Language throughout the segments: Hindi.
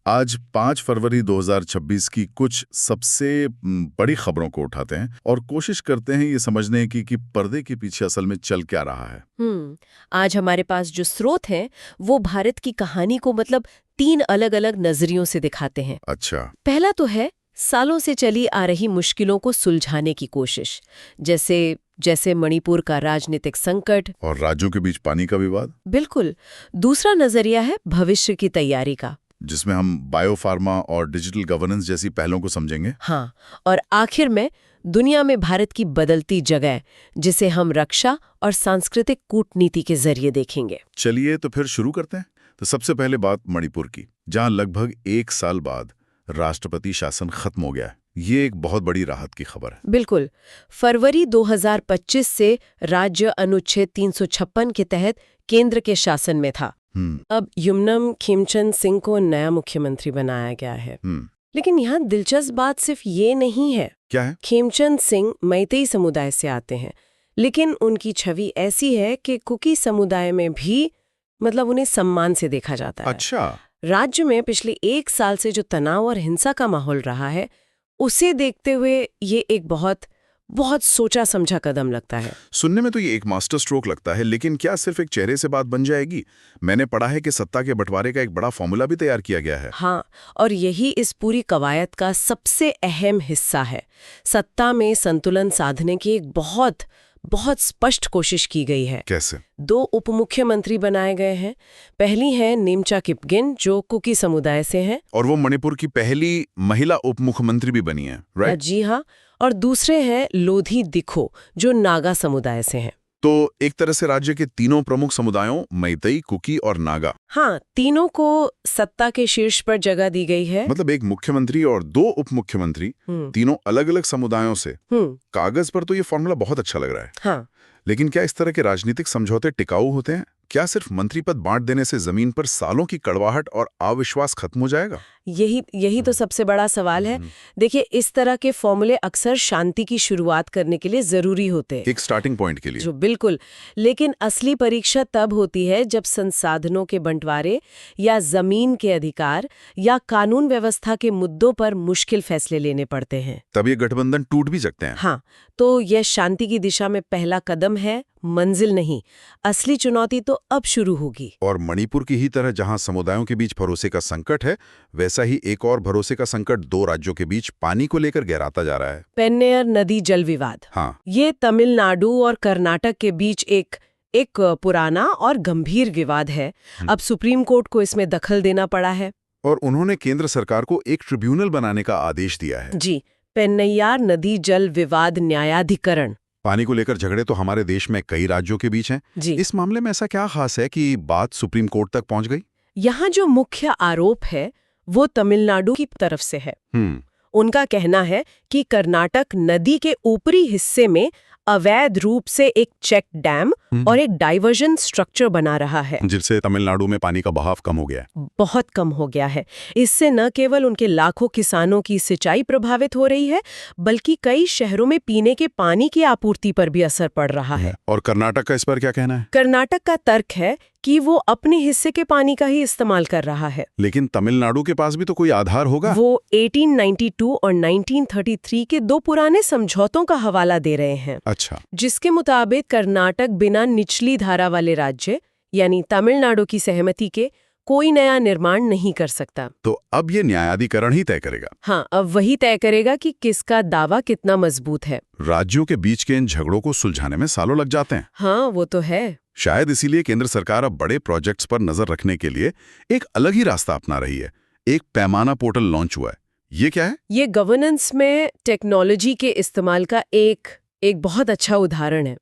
आज 5 फरवरी 2026 की कुछ सबसे बड़ी खबरों को उठाते हैं और कोशिश करते हैं ये समझने की कि पर्दे के पीछे असल में चल क्या रहा है। आज हमारे पास जो स्रोत हैं वो भारत की कहानी को मतलब 3 अलग-अलग नजरियों से दिखाते हैं। अच्छा। पहला तो है सालों से चली आ रही मुश्किलों को सुलझाने की कोशिश, जैसे मणिपुर का राजनीतिक संकट और राज्यों के बीच पानी का विवाद, बिल्कुल। दूसरा नजरिया है भविष्य की तैयारी का, जिसमें हम बायोफार्मा और डिजिटल गवर्नेंस जैसी पहलों को समझेंगे। हाँ, और आखिर में दुनिया में भारत की बदलती जगह, जिसे हम रक्षा और सांस्कृतिक कूटनीति के जरिए देखेंगे। चलिए तो फिर शुरू करते हैं। तो सबसे पहले बात मणिपुर की, जहां लगभग 1 साल बाद राष्ट्रपति शासन खत्म हो गया है। ये एक बहुत बड़ी राहत की खबर है। बिल्कुल। फरवरी 2025 से राज्य अनुच्छेद 356 के तहत केंद्र के शासन में था। अब युमनम खेमचंद सिंह को नया मुख्यमंत्री बनाया गया है। लेकिन यहाँ दिलचस्प बात सिर्फ ये नहीं है। क्या है? खेमचंद सिंह मैतेई समुदाय से आते हैं, लेकिन उनकी छवि ऐसी है कि कुकी समुदाय में भी मतलब उन्हें सम्मान से देखा जाता है। अच्छा। राज्य में पिछले 1 साल से जो तनाव और हिंसा का माहौल रहा है, उसे देखते हुए ये एक बहुत सोचा समझा कदम लगता है। सुनने में तो ये एक मास्टर स्ट्रोक लगता है, लेकिन क्या सिर्फ एक चेहरे से बात बन जाएगी? मैंने पढ़ा है कि सत्ता के बंटवारे का एक बड़ा फॉर्मूला भी तैयार किया गया है। हाँ, और यही इस पूरी कवायद का सबसे अहम हिस्सा है। सत्ता में संतुलन साधने की एक बहुत स्पष्ट कोशिश की गई है। कैसे? 2 उप मुख्यमंत्री बनाए गए हैं। पहली है नेमचा किपगेन, जो कुकी समुदाय से हैं, और वो मणिपुर की पहली महिला उप मुख्यमंत्री भी बनी है, राइट? जी हाँ। और दूसरे हैं लोधी दिखो, जो नागा समुदाय से हैं। तो एक तरह से राज्य के तीनों प्रमुख समुदायों मैतेई, कुकी और नागा, हाँ, तीनों को सत्ता के शीर्ष पर जगह दी गई है। मतलब एक मुख्यमंत्री और 2 उप मुख्यमंत्री, तीनों अलग अलग समुदायों से। कागज पर तो ये फॉर्मूला बहुत अच्छा लग रहा है। हाँ। लेकिन क्या इस तरह के राजनीतिक समझौते टिकाऊ होते हैं? क्या सिर्फ मंत्री पद बांट देने से जमीन पर सालों की कड़वाहट और अविश्वास खत्म हो जाएगा? यही तो सबसे बड़ा सवाल है। देखिए, इस तरह के फॉर्मूले अक्सर शांति की शुरुआत करने के लिए जरूरी होते हैं, एक स्टार्टिंग पॉइंट के लिए। जो बिल्कुल। लेकिन असली परीक्षा तब होती है जब संसाधनों के बंटवारे या जमीन के अधिकार या कानून व्यवस्था के मुद्दों पर मुश्किल फैसले लेने पड़ते हैं। तब ये गठबंधन टूट भी सकते हैं। हाँ, तो यह शांति की दिशा में पहला कदम है, मंजिल नहीं। असली चुनौती तो अब शुरू होगी। और मणिपुर की ही तरह जहां समुदायों के बीच भरोसे का संकट है, वैसा ही एक और भरोसे का संकट 2 राज्यों के बीच पानी को लेकर गहराता जा रहा है। पेन्नेयर नदी जल विवाद। हाँ, ये तमिलनाडु और कर्नाटक के बीच एक पुराना और गंभीर विवाद है। अब सुप्रीम कोर्ट को इसमें दखल देना पड़ा है और उन्होंने केंद्र सरकार को एक ट्रिब्यूनल बनाने का आदेश दिया है। जी, पेन्नैयार नदी जल विवाद न्यायाधिकरण। पानी को लेकर झगड़े तो हमारे देश में कई राज्यों के बीच हैं। जी। इस मामले में ऐसा क्या खास है कि बात सुप्रीम कोर्ट तक पहुंच गई? यहाँ जो मुख्य आरोप है वो तमिलनाडु की तरफ से है। उनका कहना है कि कर्नाटक नदी के ऊपरी हिस्से में अवैध रूप से एक चेक डैम और एक डाइवर्जन स्ट्रक्चर बना रहा है, जिससे तमिलनाडु में पानी का बहाव कम हो गया है। बहुत कम हो गया है। इससे न केवल उनके लाखों किसानों की सिंचाई प्रभावित हो रही है, बल्कि कई शहरों में पीने के पानी की आपूर्ति पर भी असर पड़ रहा है। और कर्नाटक का इस पर क्या कहना है? कर्नाटक का तर्क है कि वो अपने हिस्से के पानी का ही इस्तेमाल कर रहा है। लेकिन तमिलनाडु के पास भी तो कोई आधार होगा। वो 1892 और 1933 के 2 पुराने समझौतों का हवाला दे रहे हैं। अच्छा। जिसके मुताबिक कर्नाटक बिना निचली धारा वाले राज्य यानी तमिलनाडु की सहमति के कोई नया निर्माण नहीं कर सकता। तो अब ये न्यायाधिकरण ही तय करेगा। हाँ, अब वही तय करेगा कि किसका दावा कितना मजबूत है। राज्यों के बीच के इन झगड़ों को सुलझाने में सालों लग जाते हैं। हाँ, वो तो है। शायद इसीलिए केंद्र सरकार अब बड़े प्रोजेक्ट्स पर नजर रखने के लिए एक अलग ही रास्ता अपना रही है। एक पैमाना पोर्टल लॉन्च हुआ है। ये क्या है? ये गवर्नेंस में टेक्नोलॉजी के इस्तेमाल का एक बहुत अच्छा उदाहरण है।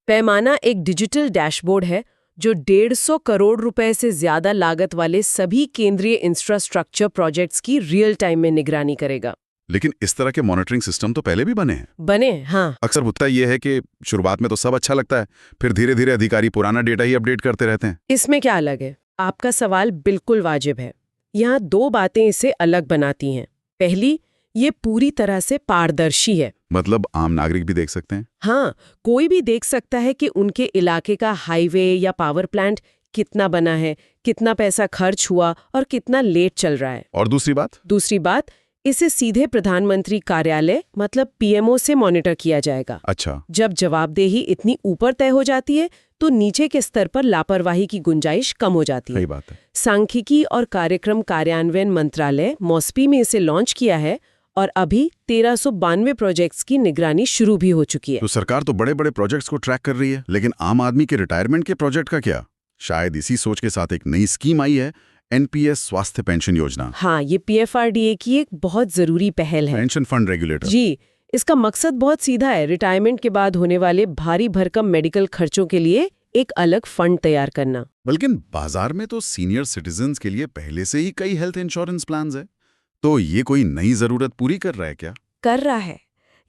पैमाना एक डिजिटल डैशबोर्ड है जो 150 करोड़ रुपए से ज्यादा लागत वाले सभी केंद्रीय इंफ्रास्ट्रक्चर प्रोजेक्ट्स की रियल टाइम में निगरानी करेगा। लेकिन इस तरह के मॉनिटरिंग सिस्टम तो पहले भी बने हैं। हाँ। अक्सर मुद्दा ये है कि शुरुआत में तो सब अच्छा लगता है, फिर धीरे धीरे अधिकारी पुराना डेटा ही अपडेट करते रहते हैं। इसमें क्या अलग है? आपका सवाल बिल्कुल वाजिब है। यहाँ 2 बातें इसे अलग बनाती हैं। पहली, ये पूरी तरह से पारदर्शी है। मतलब आम नागरिक भी देख सकते हैं? हाँ, कोई भी देख सकता है कि उनके इलाके का हाईवे या पावर प्लांट कितना बना है, कितना पैसा खर्च हुआ और कितना लेट चल रहा है। और दूसरी बात, इसे सीधे प्रधानमंत्री कार्यालय मतलब पीएमओ से मॉनिटर किया जाएगा। अच्छा। जब जवाबदेही इतनी ऊपर तय हो जाती है तो नीचे के स्तर पर लापरवाही की गुंजाइश कम हो जाती है। सही बात है। सांख्यिकी और कार्यक्रम कार्यान्वयन मंत्रालय मॉस्पी में इसे लॉन्च किया है और अभी 1392 प्रोजेक्ट्स की निगरानी शुरू भी हो चुकी है। तो सरकार तो बड़े बड़े प्रोजेक्ट्स को ट्रैक कर रही है, लेकिन आम आदमी के रिटायरमेंट के प्रोजेक्ट का क्या? शायद इसी सोच के साथ एक नई स्कीम आई है, एनपीएस स्वास्थ्य पेंशन योजना। हाँ, ये पीएफआरडीए की एक बहुत जरूरी पहल है। Pension fund regulator. जी, इसका मकसद बहुत सीधा है, रिटायरमेंट के बाद होने वाले भारी भरकम मेडिकल खर्चों के लिए एक अलग फंड तैयार करना। बल्कि बाजार में तो सीनियर सिटीजन्स के लिए पहले से ही कई हेल्थ इंश्योरेंस प्लान्स है, तो ये कोई नई जरूरत पूरी कर रहा है क्या? कर रहा है।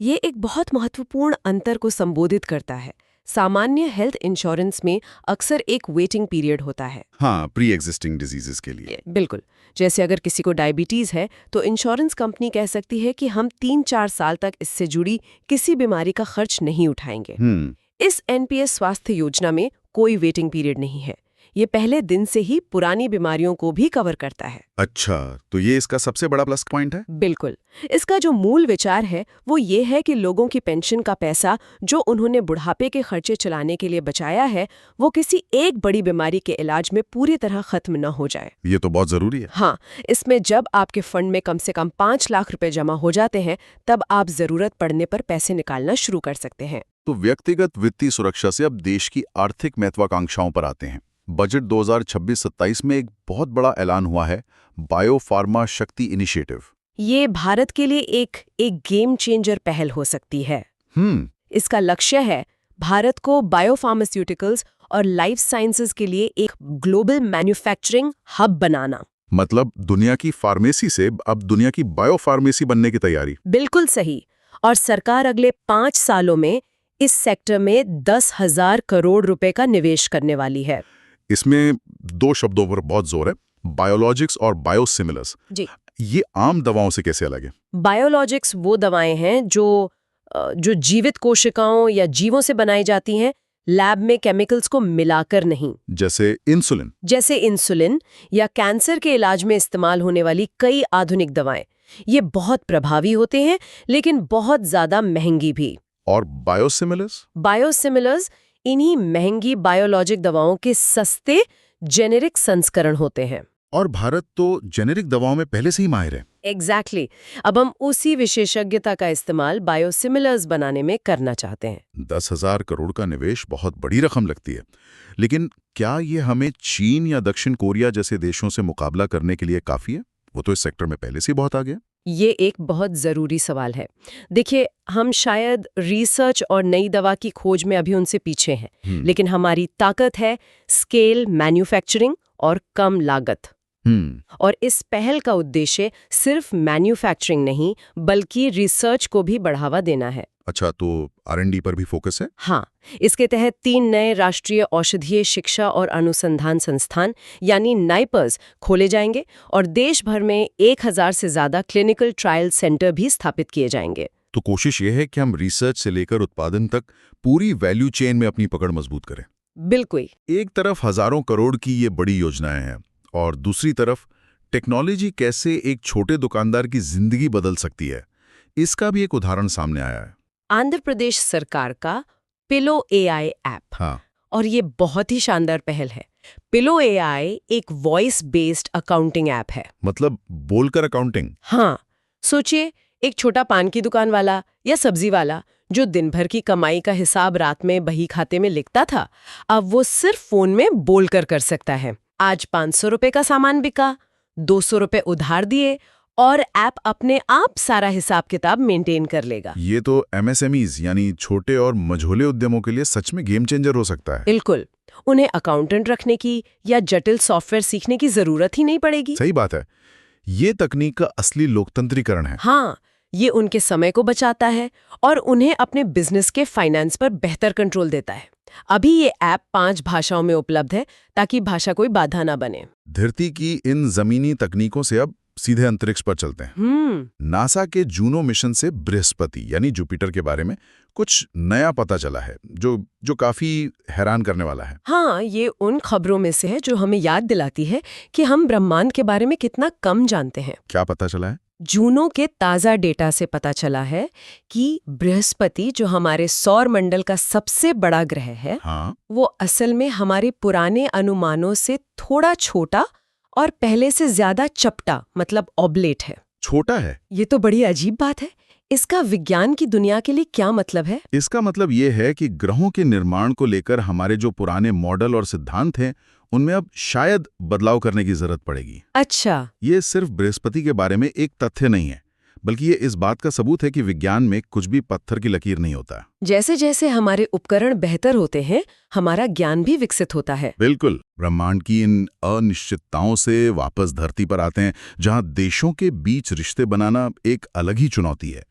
ये एक बहुत महत्वपूर्ण अंतर को संबोधित करता है। सामान्य हेल्थ इंश्योरेंस में अक्सर एक वेटिंग पीरियड होता है। हाँ, प्री एग्जिस्टिंग डिजीजेस के लिए। बिल्कुल। जैसे अगर किसी को डायबिटीज है तो इंश्योरेंस कंपनी कह सकती है कि हम 3-4 साल तक इससे जुड़ी किसी बीमारी का खर्च नहीं उठाएंगे। इस एनपीएस स्वास्थ्य योजना में कोई वेटिंग पीरियड नहीं है। ये पहले दिन से ही पुरानी बीमारियों को भी कवर करता है। अच्छा, तो ये इसका सबसे बड़ा प्लस पॉइंट है? बिल्कुल। इसका जो मूल विचार है वो ये है कि लोगों की पेंशन का पैसा जो उन्होंने बुढ़ापे के खर्चे चलाने के लिए बचाया है वो किसी एक बड़ी बीमारी के इलाज में पूरी तरह खत्म न हो जाए। ये तो बहुत जरूरी है। हाँ, इसमें जब आपके फंड में कम से कम 5 लाख रुपए जमा हो जाते हैं तब आप जरूरत पड़ने पर पैसे निकालना शुरू कर सकते हैं। तो व्यक्तिगत वित्तीय सुरक्षा से अब देश की आर्थिक महत्वाकांक्षाओं पर आते हैं। बजट 2026-27 में एक बहुत बड़ा ऐलान हुआ है, बायोफार्मा शक्ति इनिशिएटिव। ये भारत के लिए एक गेम चेंजर पहल हो सकती है। इसका लक्ष्य है भारत को बायोफार्मास्यूटिकल्स और लाइफ साइंसेज के लिए एक ग्लोबल मैन्युफैक्चरिंग हब बनाना। मतलब दुनिया की फार्मेसी से अब दुनिया की बायोफार्मेसी बनने की तैयारी। बिल्कुल सही। और सरकार अगले 5 सालों में इस सेक्टर में 10,000 करोड़ रुपए का निवेश करने वाली है। इसमें 2 शब्दों पर बहुत जोर है, बायोलॉजिक्स और बायोसिमिलर्स। जी। ये आम दवाओं से कैसे अलग है? बायोलॉजिक्स वो दवाएं हैं जो जीवित कोशिकाओं या जीवों से बनाई जाती हैं, लैब में केमिकल्स को मिलाकर नहीं। जैसे इंसुलिन या कैंसर के इलाज में इस्तेमाल होने वाली कई आधुनिक दवाएं। ये बहुत प्रभावी होते हैं लेकिन बहुत ज्यादा महंगी भी। और बायोसिमिलर्स इन्हीं महंगी बायोलॉजिक दवाओं के सस्ते जेनेरिक संस्करण होते हैं। और भारत तो जेनेरिक दवाओं में पहले से ही माहिर है। एग्जैक्टली। अब हम उसी विशेषज्ञता का इस्तेमाल बायोसिमिलर्स बनाने में करना चाहते हैं। 10,000 करोड़ का निवेश बहुत बड़ी रकम लगती है, लेकिन क्या ये हमें चीन या दक्षिण कोरिया जैसे देशों से मुकाबला करने के लिए काफी है? वो तो इस सेक्टर में पहले से बहुत आगे है। ये एक बहुत ज़रूरी सवाल है। देखिए, हम शायद रिसर्च और नई दवा की खोज में अभी उनसे पीछे हैं, लेकिन हमारी ताकत है स्केल मैन्युफैक्चरिंग और कम लागत। और इस पहल का उद्देश्य सिर्फ मैन्युफैक्चरिंग नहीं बल्कि रिसर्च को भी बढ़ावा देना है। अच्छा, तो R&D पर भी फोकस है? हाँ, इसके तहत 3 नए राष्ट्रीय औषधीय शिक्षा और अनुसंधान संस्थान यानी नाइपर्स खोले जाएंगे और देश भर में 1000 से ज्यादा क्लिनिकल ट्रायल सेंटर भी स्थापित किए जाएंगे। तो कोशिश ये है कि हम रिसर्च से लेकर उत्पादन तक पूरी वैल्यू चेन में अपनी पकड़ मजबूत करें। बिल्कुल। एक तरफ हजारों करोड़ की ये बड़ी योजनाएं हैं और दूसरी तरफ टेक्नोलॉजी कैसे एक छोटे दुकानदार की जिंदगी बदल सकती है, इसका भी एक उदाहरण सामने आया है। आंध्र प्रदेश सरकार का पिलो AI ऐप। हाँ। और ये बहुत ही शानदार पहल है। पिलो AI एक वॉइस बेस्ड अकाउंटिंग ऐप है। मतलब बोलकर अकाउंटिंग? हाँ, सोचिए एक छोटा पान की दुकान वाला या सब्जी वाला जो दिन भर की कमाई का हिसाब रात में बही खाते में लिखता था, अब वो सिर्फ फोन में बोलकर कर सकता है। आज 500 रुपए का सामान बिका, 200 रुपए उधार दिए और ऐप अपने आप सारा हिसाब किताब मेंटेन कर लेगा। ये तो MSMEs यानी छोटे और मझोले उद्यमों के लिए सच में गेम चेंजर हो सकता है। बिल्कुल। उन्हें अकाउंटेंट रखने की या जटिल सॉफ्टवेयर सीखने की जरूरत ही नहीं पड़ेगी। सही बात है। ये तकनीक का असली लोकतंत्रीकरण है। हाँ, ये उनके समय को बचाता है और उन्हें अपने बिजनेस के फाइनेंस पर बेहतर कंट्रोल देता है। अभी ये ऐप 5 भाषाओं में उपलब्ध है ताकि भाषा कोई बाधा ना बने। धरती की इन जमीनी तकनीकों से अब सीधे अंतरिक्ष पर चलते हैं। नासा के जूनो मिशन से बृहस्पति यानी जुपिटर के बारे में कुछ नया पता चला है जो काफी हैरान करने वाला है। हाँ, ये उन खबरों में से है जो हमें याद दिलाती है कि हम ब्रह्मांड के बारे में कितना कम जानते हैं। क्या पता चला है? जूनो के ताज़ा डेटा से पता चला है कि बृहस्पति, जो हमारे सौर मंडल का सबसे बड़ा ग्रह है, हाँ? वो असल में हमारे पुराने अनुमानों से थोड़ा छोटा और पहले से ज्यादा चपटा, मतलब ऑब्लेट है। छोटा है? ये तो बड़ी अजीब बात है। इसका विज्ञान की दुनिया के लिए क्या मतलब है? इसका मतलब ये है कि ग्रहों के निर्माण को लेकर हमारे जो पुराने मॉडल और सिद्धांत हैं, उनमें अब शायद बदलाव करने की जरूरत पड़ेगी। अच्छा। ये सिर्फ बृहस्पति के बारे में एक तथ्य नहीं है, बल्कि ये इस बात का सबूत है कि विज्ञान में कुछ भी पत्थर की लकीर नहीं होता। जैसे जैसे हमारे उपकरण बेहतर होते हैं, हमारा ज्ञान भी विकसित होता है। बिल्कुल। ब्रह्मांड की इन अनिश्चितताओं से वापस धरती पर आते हैं, जहां देशों के बीच रिश्ते बनाना एक अलग ही चुनौती है।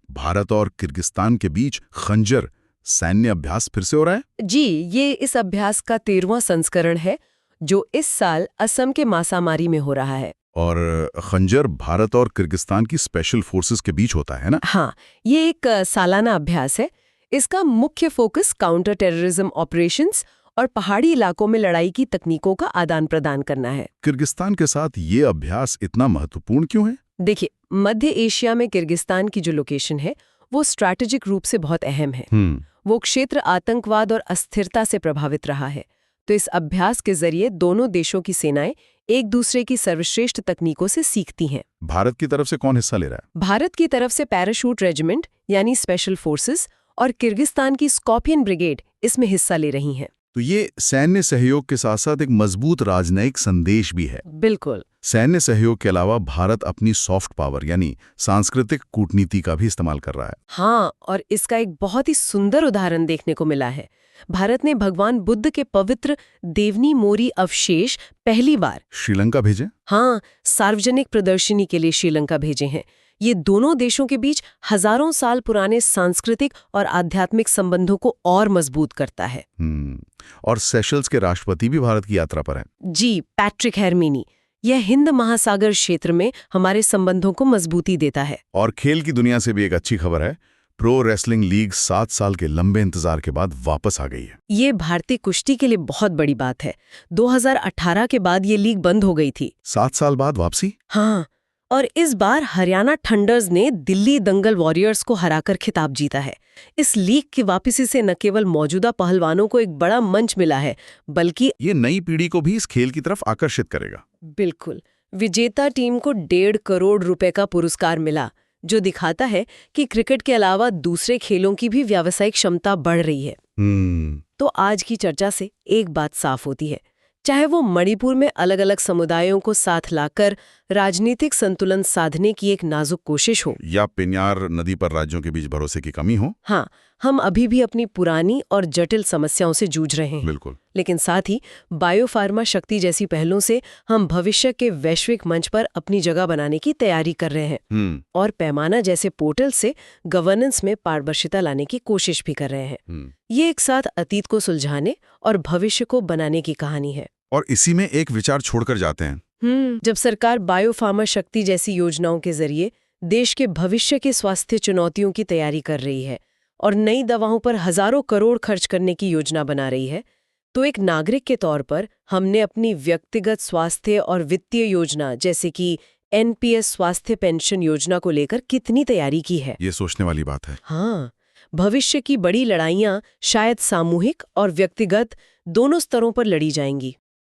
भारत और किर्गिस्तान के बीच खंजर सैन्य अभ्यास फिर से हो रहा है? जी, ये इस अभ्यास का 13वां संस्करण है, जो इस साल असम के मासामारी में हो रहा है। और खंजर भारत और किर्गिस्तान की स्पेशल फोर्सेस के बीच होता है ना? हाँ, ये एक सालाना अभ्यास है। इसका मुख्य फोकस काउंटर टेररिज्म ऑपरेशंस और पहाड़ी इलाकों में लड़ाई की तकनीकों का आदान प्रदान करना है। किर्गिस्तान के साथ ये अभ्यास इतना महत्वपूर्ण क्यों है? देखिए, मध्य एशिया में किर्गिस्तान की जो लोकेशन है, वो स्ट्रैटेजिक रूप से बहुत अहम है। वो क्षेत्र आतंकवाद और अस्थिरता से प्रभावित रहा है। तो इस अभ्यास के जरिए दोनों देशों की सेनाएं एक दूसरे की सर्वश्रेष्ठ तकनीकों से सीखती हैं। भारत की तरफ से कौन हिस्सा ले रहा है? भारत की तरफ से पैराशूट रेजिमेंट यानी स्पेशल फोर्सेस और किर्गिस्तान की स्कॉर्पियन ब्रिगेड इसमें हिस्सा ले रही हैं। तो ये सैन्य सहयोग के साथ साथ एक मजबूत राजनयिक संदेश भी है। बिल्कुल। सैन्य सहयोग के अलावा भारत अपनी सॉफ्ट पावर यानी सांस्कृतिक कूटनीति का भी इस्तेमाल कर रहा है। हाँ, और इसका एक बहुत ही सुंदर उदाहरण देखने को मिला है। भारत ने भगवान बुद्ध के पवित्र देवनी मोरी अवशेष पहली बार श्रीलंका भेजे? हाँ, सार्वजनिक प्रदर्शनी के लिए श्रीलंका भेजे हैं। ये दोनों देशों के बीच हजारों साल पुराने सांस्कृतिक और आध्यात्मिक संबंधों को और मजबूत करता है। और सेशल्स के राष्ट्रपति भी भारत की यात्रा पर हैं। जी, पैट्रिक हेरमिनी। यह हिंद महासागर क्षेत्र में हमारे संबंधों को मजबूती देता है। और खेल की दुनिया से भी एक अच्छी खबर है। प्रो रेसलिंग लीग 7 साल के लंबे इंतजार के बाद वापस आ गई है। ये भारतीय कुश्ती के लिए बहुत बड़ी बात है। 2018 के बाद ये लीग बंद हो गई थी। 7 साल बाद वापसी? हाँ, और इस बार हरियाणा थंडर्स ने दिल्ली दंगल वॉरियर्स को हराकर खिताब जीता है। इस लीग की वापसी से न केवल मौजूदा पहलवानों को एक बड़ा मंच मिला है, बल्कि ये नई पीढ़ी को भी इस खेल की तरफ आकर्षित करेगा। बिल्कुल। विजेता टीम को 1.5 करोड़ रुपए का पुरस्कार मिला, जो दिखाता है कि क्रिकेट के अलावा दूसरे खेलों की भी व्यावसायिक क्षमता बढ़ रही है। तो आज की चर्चा से एक बात साफ होती है, चाहे वो मणिपुर में अलग अलग समुदायों को साथ लाकर राजनीतिक संतुलन साधने की एक नाजुक कोशिश हो, या पेन्यार नदी पर राज्यों के बीच भरोसे की कमी हो। हाँ, हम अभी भी अपनी पुरानी और जटिल समस्याओं से जूझ रहे हैं। बिल्कुल। लेकिन साथ ही बायोफार्मा शक्ति जैसी पहलों से हम भविष्य के वैश्विक मंच पर अपनी जगह बनाने की तैयारी कर रहे हैं। और पैमाना जैसे पोर्टल से गवर्नेंस में पारदर्शिता लाने की कोशिश भी कर रहे हैं। ये एक साथ अतीत को सुलझाने और भविष्य को बनाने की कहानी है। और इसी में एक विचार छोड़कर जाते हैं। जब सरकार बायोफार्मा शक्ति जैसी योजनाओं के जरिए देश के भविष्य के स्वास्थ्य चुनौतियों की तैयारी कर रही है और नई दवाओं पर हजारों करोड़ खर्च करने की योजना बना रही है, तो एक नागरिक के तौर पर हमने अपनी व्यक्तिगत स्वास्थ्य और वित्तीय योजना जैसे कि एनपीएस स्वास्थ्य पेंशन योजना को लेकर कितनी तैयारी की है? ये सोचने वाली बात है। हाँ, भविष्य की बड़ी लड़ाइयाँ शायद सामूहिक और व्यक्तिगत दोनों स्तरों पर लड़ी जाएंगी।